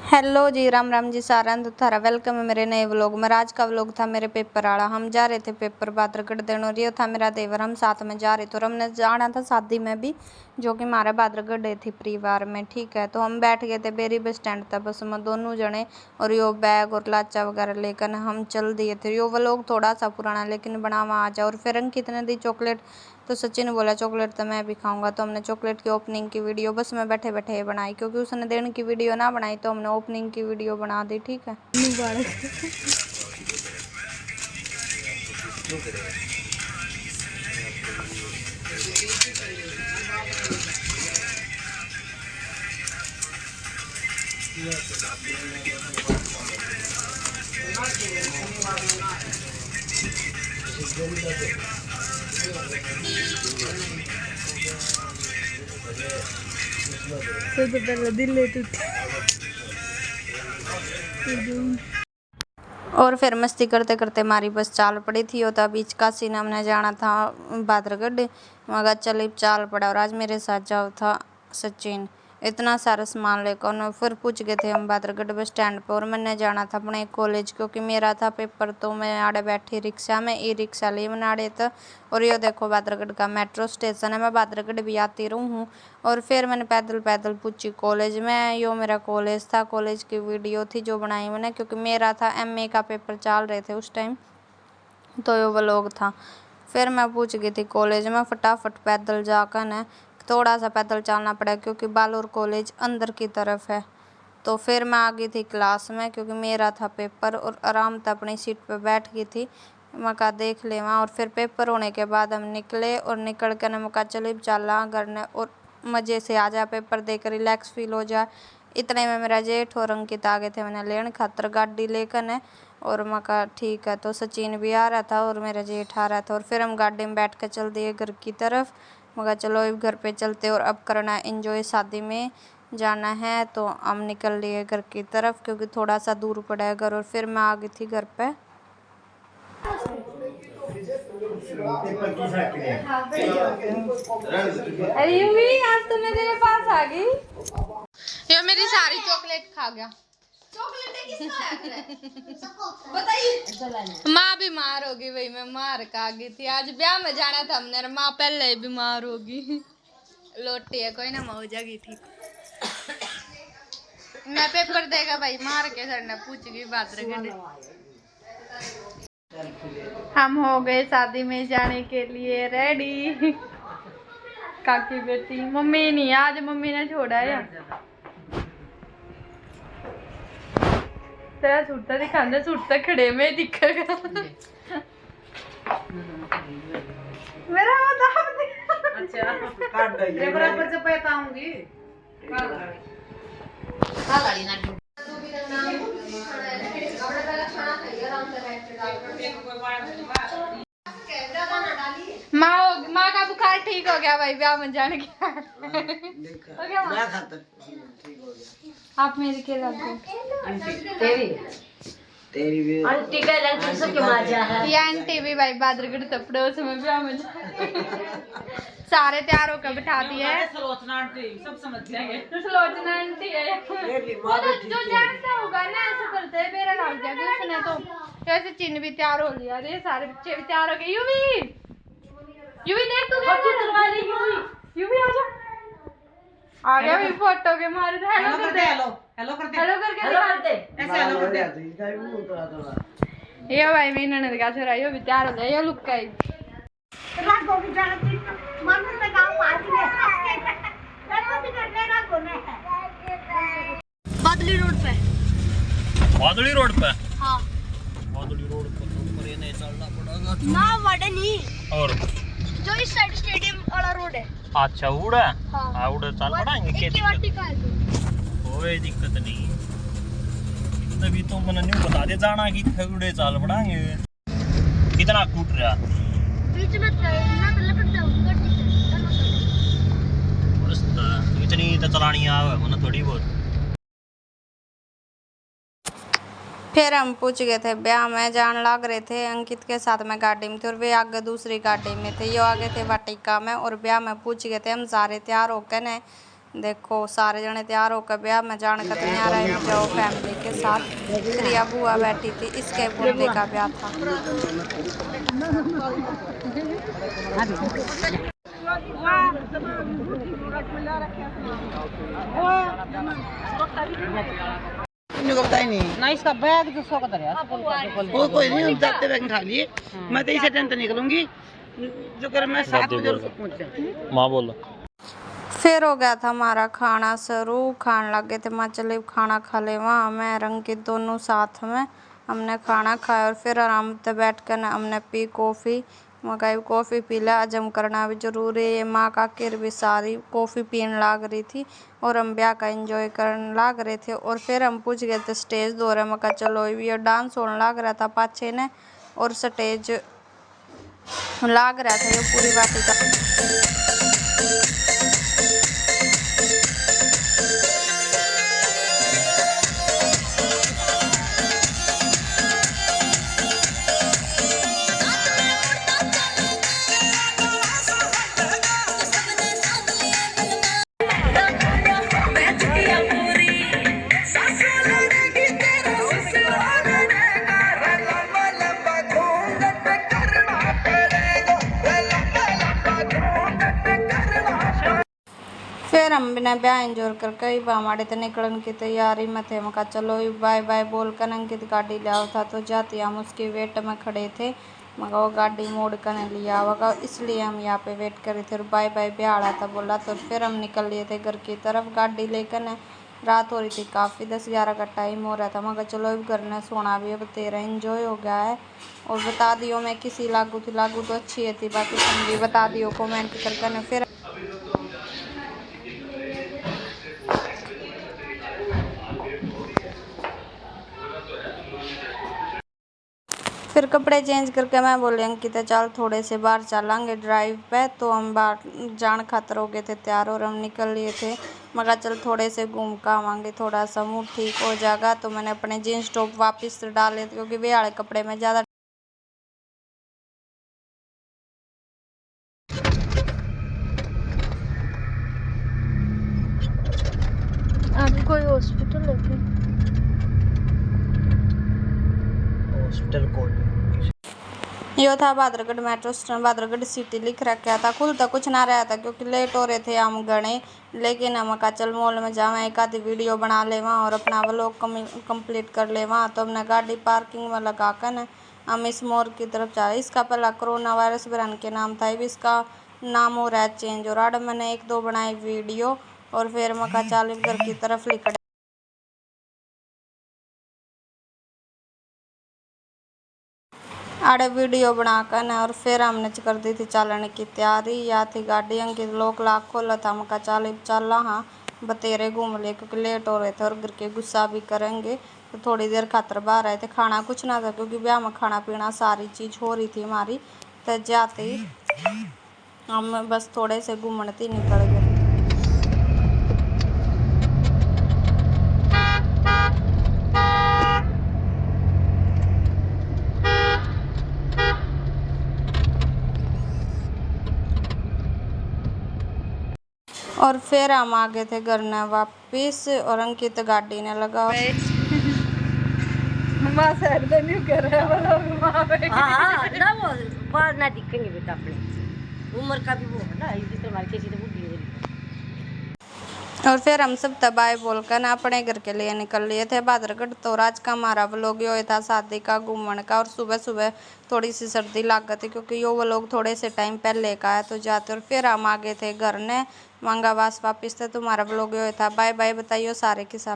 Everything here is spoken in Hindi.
हेलो जी, राम राम जी सारा थारा वेलकम है मेरे नए व्लॉग में। आज का व्लॉग था मेरे पेपर वाला। हम जा रहे थे पेपर बादरगढ़ देने और ये था मेरा देवर। हम साथ में जा रहे थे और हमने जाना था शादी में भी, जो कि हमारे बादरगढ़ डे थी परिवार में। ठीक है, तो हम बैठ गए थे बेरी बस स्टैंड था बस में दोनों जने, और यो बैग और लाचा वगैरह लेकर हम चल दिए थे। यो व्लॉग थोड़ा सा पुराना लेकिन बनावा आ जाए। और फिर अंकित ने दी चॉकलेट, तो सचिन बोला चॉकलेट तो मैं भी खाऊंगा, तो हमने चॉकलेट की ओपनिंग की वीडियो बस में बैठे बैठे बनाई, क्योंकि उसने देने की वीडियो ना बनाई तो हमने ओपनिंग की वीडियो बना दी। ठीक है, तो पहले दिल ले और फिर मस्ती करते करते हमारी बस चाल पड़ी थी। और बीच काशी ने हमने जाना था बादरगढ़, मगर चल चाल पड़ा। और आज मेरे साथ जाओ था सचिन, इतना सारा सामान लेकर। फिर पूछ गए थे हम बादरगढ़ बस स्टैंड पर, और मैंने जाना था अपने कॉलेज, क्योंकि मेरा था पेपर। तो मैं आड़े बैठी रिक्शा में, ई रिक्शा ली मैंने आड़े था। और ये देखो बादरगढ़ का मेट्रो स्टेशन है, मैं बादरगढ़ भी आती रहूँ हूँ। और फिर मैंने पैदल पैदल पूछी कॉलेज में। यो मेरा कॉलेज था, कॉलेज की वीडियो थी जो बनाई मैंने, क्योंकि मेरा था एमए का पेपर चल रहे थे उस टाइम, तो यो व्लॉग था। फिर मैं पूछ गई थी कॉलेज में, फटाफट पैदल जाकर न थोड़ा सा पैदल चलना पड़ा, क्योंकि बालोर कॉलेज अंदर की तरफ है। तो फिर मैं आ गई थी क्लास में, क्योंकि मेरा था पेपर, और आराम से अपनी सीट पर बैठ गई थी। मैं कहा देख ले वहाँ। और फिर पेपर होने के बाद हम निकले, और निकल कर मैं कहा चले चला घर ने, और मज़े से आ जाए, पेपर देकर रिलैक्स फील हो जाए। इतने में मेरा जेठ और अंकित आ गए थे मैंने लेने खातर गाड़ी लेकर ने। और मैं कहा ठीक है, तो सचिन भी आ रहा था और मेरा जेठ आ रहा था। और फिर हम गाड़ी में बैठ कर चल दिए घर की तरफ। मगर चलो अब घर पे चलते और अब करना एंजॉय, शादी में जाना है। तो हम निकल लिए घर की तरफ, क्योंकि थोड़ा सा दूर पड़ा है घर। और फिर मैं आ गई थी घर पे। अरे यूवी, आज तो मैं तेरे पास आ गई। ये मेरी सारी चॉकलेट खा गया। माँ बीमार होगी भाई, मैं मार खा गई थी। आज ब्याह में जाना था हमने, माँ पहले ही बीमार होगी। लोटी है कोई ना, माँ हो जाएगी ठीक। मैं पेपर देगा भाई, मार के सर ने पूछ गई बात रखे। हम हो गए शादी में जाने के लिए रेडी। काकी बेटी, मम्मी नहीं, आज मम्मी ने छोड़ा है। तेरा सूट तो दिखांदे, सूट तो खड़े में दिखेगा। मेरा अच्छा काट दे, ये बराबर से पहचाऊंगी। माँ का बुखार ठीक हो गया भाई, ब्याह में जाने के बाद। आप मेरी के तेरी भी आंटी का लंच सबके मजा है। ये आंटी भी भाई बादरगढ़ तपड़े उसमें ब्याह में सारे तैयार होकर बिठा दिए। सलोचना आंटी सब समझ जाएंगे। सलोचना आंटी है वो तो जो जानता होगा ना, ऐसे करते हैं मेरा नाम क्या कि उसने तो ऐसे चिन्ह भी तैयार हो लिया। ये सारे बच्चे भी तैयार हो गए। यूवी देख तू यूवी आ गया भी फोटो के मारे। हेलो कर दे, हेलो करते, हेलो करके ऐसे हेलो करते। ये भाई भी ननद का छोरा, ये भी तैयार हो गया। ये लुक का बादली रोड पे। वादड़ी रोड पे? हाँ। वादड़ी रोड पर तो ऊपर ये नहीं चलना पड़ेगा ना वड़े नहीं, और जो इस साइड स्टेडियम वाला रोड है। अच्छा उड़ा। हाँ। उड़ा चल पड़ेंगे एक ही वाटी का है। कोई दिक्कत नहीं, तभी तो मैंने न्यू बता दे जाना कि उड़े चल पड़ेंगे। कितना टूट रहा बीच में ना तो लपट जाऊंगा। इतनी तो चलानी आवे मैंने थोड़ी बहुत। फिर हम पूछ गए थे ब्याह में जान लग रहे थे, अंकित के साथ में गाड़ी में थे और वे आगे दूसरी गाड़ी में थे। ये आगे थे वाटिका में, और ब्याह में पूछ गए थे हम सारे तैयार होकर न देखो सारे जने तैयार होकर ब्याह में जाने का तैयार है जो फैमिली के साथ। प्रिया बुआ बैठी थी, इसके बुद्धि का ब्याह था। ना इसका बैग जो सौ का वो कोई नहीं, हम जाते बैग उठा लिए। मैं तो इसे टेंट निकलूंगी जो कर मैं 7 बजे पहुंच। माँ बोलो। फिर हो गया था हमारा खाना शुरू, खाने लगे थे। माँ चले खाना खा ले। वहाँ मैं रंकित दोनों साथ में हमने खाना खाया और फिर आराम से बैठ कर हमने पी कॉफ़ी। मकाई कॉफ़ी पी लिया, हजम करना भी जरूरी है। माँ का किर भी सारी कॉफ़ी पीने लग रही थी और हम ब्याह का एंजॉय करने लग रहे थे। और फिर हम पूछ गए थे स्टेज दौरे में, कहा चलो ये डांस होने लग रहा था पाछे ने और स्टेज लग रहा था ये पूरी बात का। फिर हम बिना ब्याह एंजॉय कर कई हमारे तो निकलने की तैयारी में थे। मका चलो बाय बाय बोल कर अंकित गाड़ी लिया था तो जाती हम उसकी वेट में खड़े थे। मगर वो गाड़ी मोड़ कर लिया होगा, इसलिए हम यहाँ पे वेट कर रहे थे। और बाय बाय ब्याह रहा था बोला तो फिर हम निकल लिए थे घर की तरफ गाड़ी लेकर। रात हो रही थी काफ़ी, 10-11 का टाइम हो रहा था। मगर चलो अब घर ने सोना भी अब तेरा एंजॉय हो गया है। और बता दियो मैं किसी लागू तो अच्छी थी, बाकी तुम भी बता दियो कमेंट करके। फिर कपड़े चेंज करके मैं बोली अंकिता चल थोड़े से बाहर चलेंगे ड्राइव पे। तो हम बाहर जान खातर हो गए थे तैयार और हम निकल लिए थे। मगर चल थोड़े से घूम कर आवांगे, थोड़ा सा मूड ठीक हो जाएगा। तो मैंने अपने जीन्स टॉप वापस डाले थे क्योंकि वे वाले कपड़े में ज़्यादा आगे कोई हॉस्पिटल है क्या? हॉस्पिटल कोड यो था Badargarh metro station. Badargarh city लिख रखा था, खुलता कुछ ना रहा था क्योंकि लेट हो रहे थे हम गणे। लेकिन हम का चल मॉल में जावे एक आधी वीडियो बना ले वहाँ और अपना व्लॉग कंप्लीट कर ले वहाँ। तो हमने गाड़ी पार्किंग में लगा कर हम इस मोड़ की तरफ जा। इसका पहला कोरोना वायरस ब्रांड के नाम था, अभी इसका नाम हो रहा है चेंज। और आड़ मैंने 1-2 बनाई वीडियो और फिर मका चाल घर की तरफ लिख आड़े वीडियो बनाकर और फिर हमने कर दी थी चलने की तैयारी। या थी गाड़ी अंकित लोग लाख खोला था। मका चल हाँ बतेरे घूम लिए क्योंकि लेट हो रहे थे और घर के गुस्सा भी करेंगे। तो थोड़ी देर खातर बाहर आए थे, खाना कुछ ना था क्योंकि ब्याह में खाना पीना सारी चीज़ हो रही थी हमारी। तो जाते ही हम बस थोड़े से घूमने निकल गए। और फिर हम आ गए थे घर ने वापिस और अंकित गाड़ी ने लगा ना दिखेंगे बेटा अपने उम्र का भी वो है ना, इस तरह हमारी कैसी तो बुद्धि हो रही। और फिर हम सब तबाही बोलकर ना अपने घर के लिए निकल लिए थे बादरगढ़। तो आज का हमारा व्लॉग यो था शादी का घूमने का। और सुबह सुबह थोड़ी सी सर्दी लग गई थी क्योंकि यो व्लॉग थोड़े से टाइम पहले का है तो जाते। और फिर हम आ गए थे घर ने मंगावास वापिस थे। तुम्हारा व्लॉग यो था। बाय बाय बताइयो सारे की सलाह।